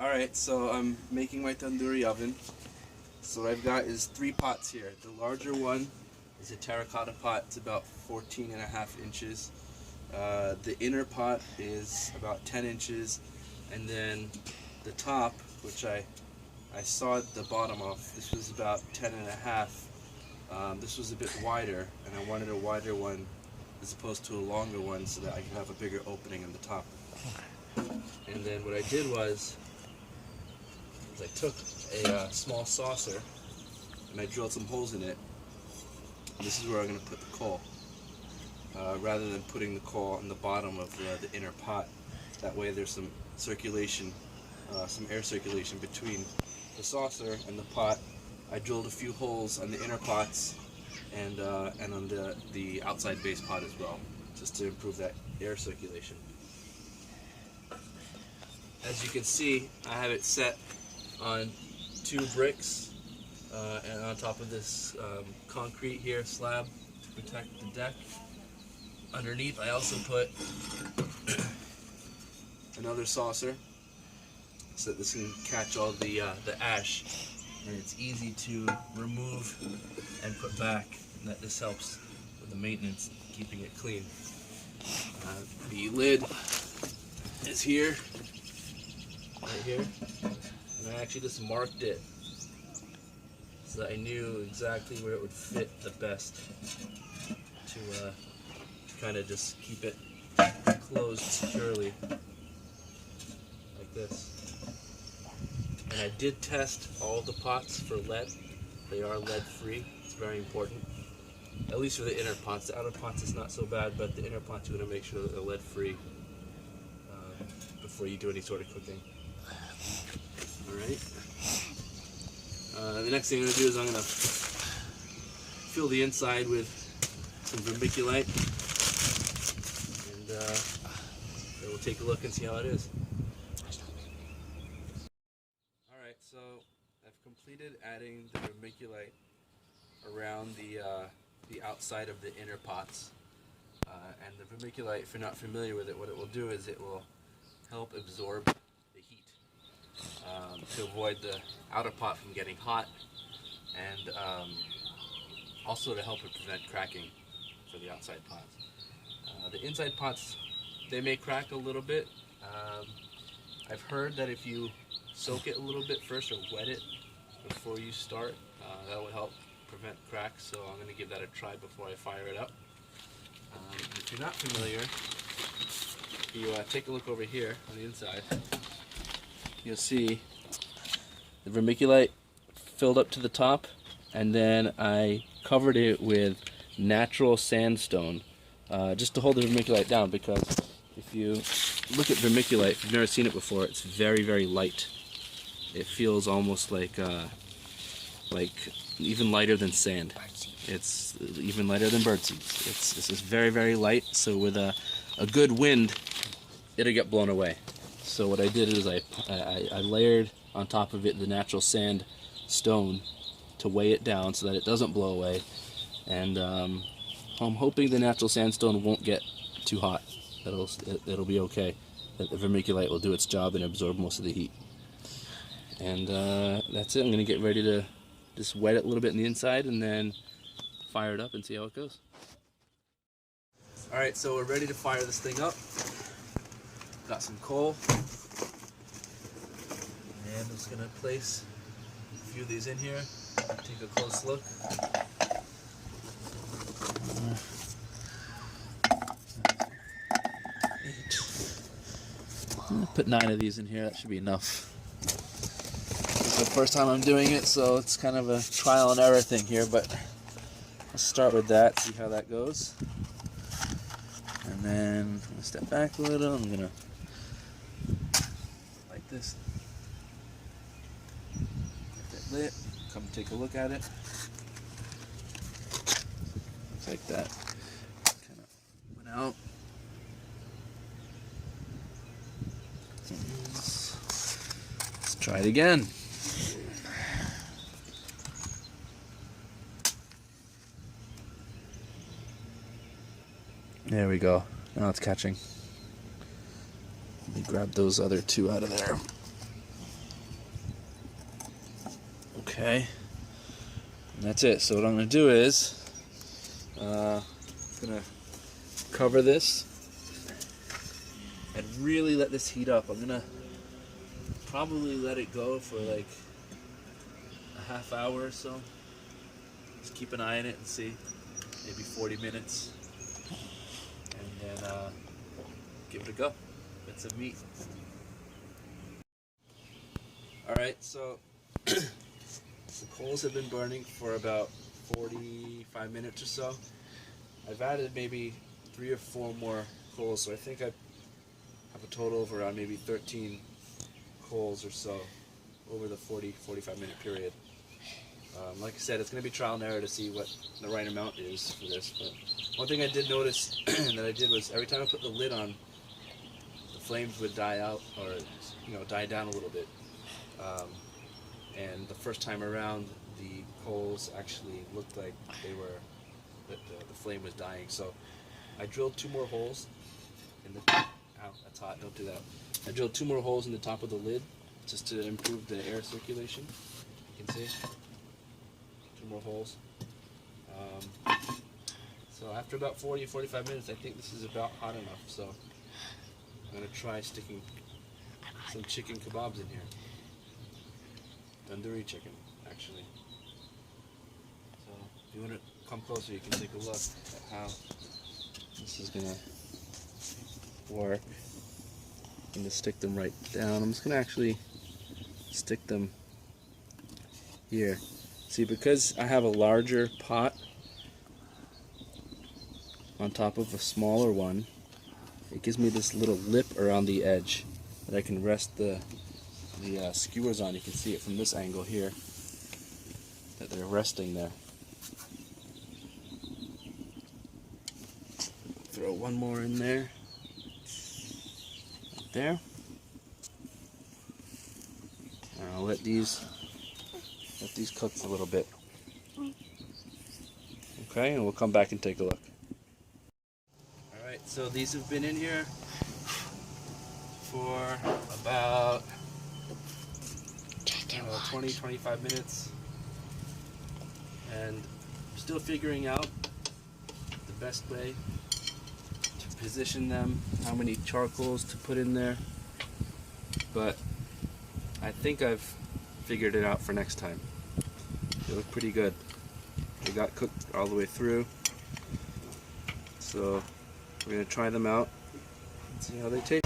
Alright, so I'm making my tandoori oven. So what I've got is 3 pots here. The larger one is a terracotta pot. It's about 14.5 inches. The inner pot is about 10 inches. And then the top, which I sawed the bottom off, this was about 10.5. This was a bit wider, and I wanted a wider one as opposed to a longer one so that I could have a bigger opening in the top. And then what I did was I took a small saucer and I drilled some holes in it. And this is where I'm going to put the coal, rather than putting the coal on the bottom of the inner pot. That way there's some circulation, some air circulation between the saucer and the pot. I drilled a few holes on the inner pots and on the outside base pot as well, just to improve that air circulation. As you can see, I have it set on 2 bricks and on top of this concrete here slab to protect the deck. Underneath I also put another saucer so that this can catch all the ash, and it's easy to remove and put back, and that this helps with the maintenance, keeping it clean. The lid is here, right here, and I actually just marked it so that I knew exactly where it would fit the best to kind of just keep it closed securely like this. And I did test all the pots for lead. They are lead free. It's very important, at least for the inner pots. The outer pots is not so bad, but the inner pots you want to make sure that they're lead free before you do any sort of cooking. Alright. The next thing I'm going to do is I'm going to fill the inside with some vermiculite, and then we'll take a look and see how it is. Alright, so I've completed adding the vermiculite around the outside of the inner pots. And the vermiculite, if you're not familiar with it, what it will do is it will help absorb the heat to avoid the outer pot from getting hot, and also to help it prevent cracking for the outside pots. The inside pots, they may crack a little bit. I've heard that if you soak it a little bit first or wet it before you start, that will help prevent cracks, so I'm going to give that a try before I fire it up. If you're not familiar, if you take a look over here on the inside, you'll see the vermiculite filled up to the top, and then I covered it with natural sandstone just to hold the vermiculite down, because if you look at vermiculite, if you've never seen it before, it's very, very light. It feels almost like even lighter than sand. It's even lighter than birdseeds. It's just very, very light, so with a good wind, it'll get blown away. So what I did is I layered on top of it the natural sandstone to weigh it down so that it doesn't blow away. And I'm hoping the natural sandstone won't get too hot. It'll be okay. That the vermiculite will do its job and absorb most of the heat. And that's it. I'm going to get ready to just wet it a little bit on the inside and then fire it up and see how it goes. Alright, so we're ready to fire this thing up. Got some coal. And I'm just going to place a few of these in here. Take a close look. Put 9 of these in here, that should be enough. It's the first time I'm doing it, so it's kind of a trial and error thing here, but let's start with that, see how that goes. And then I'm going to step back a little, I'm going to like this. Get that lit, come take a look at it. Looks like that kind of went out. Let's try it again. There we go. Now it's catching. Let me grab those other 2 out of there. Okay, and that's it. So what I'm going to do is I'm going to cover this and really let this heat up. I'm going to probably let it go for like a half hour or so. Just keep an eye on it and see, maybe 40 minutes, and then give it a go. Get some meat. Alright, so the coals have been burning for about 45 minutes or so. I've added maybe 3 or 4 more coals, so I think I have a total of around maybe 13 coals or so over the 45 minute period. Like I said, it's going to be trial and error to see what the right amount is for this. But one thing I did notice that I did was every time I put the lid on, the flames would die out, or die down a little bit. And the first time around, the coals actually looked like the flame was dying. So I drilled 2 more holes in the. Ow, that's hot! Don't do that. I drilled 2 more holes in the top of the lid just to improve the air circulation. You can see 2 more holes. So after about 40-45 minutes, I think this is about hot enough. So I'm gonna try sticking some chicken kebabs in here. Tandoori chicken, actually. So if you want to come closer, you can take a look at how this is gonna work. I'm gonna stick them right down. I'm just gonna actually stick them here. See, because I have a larger pot on top of a smaller one, it gives me this little lip around the edge that I can rest the skewers on. You can see it from this angle here, that they're resting there. Throw 1 more in there. Right there. And I'll let these cook a little bit. Okay, and we'll come back and take a look. Alright, so these have been in here for about 20-25 minutes, and I'm still figuring out the best way to position them, how many charcoals to put in there, but I think I've figured it out for next time. They look pretty good. They got cooked all the way through, so we're going to try them out and see how they taste.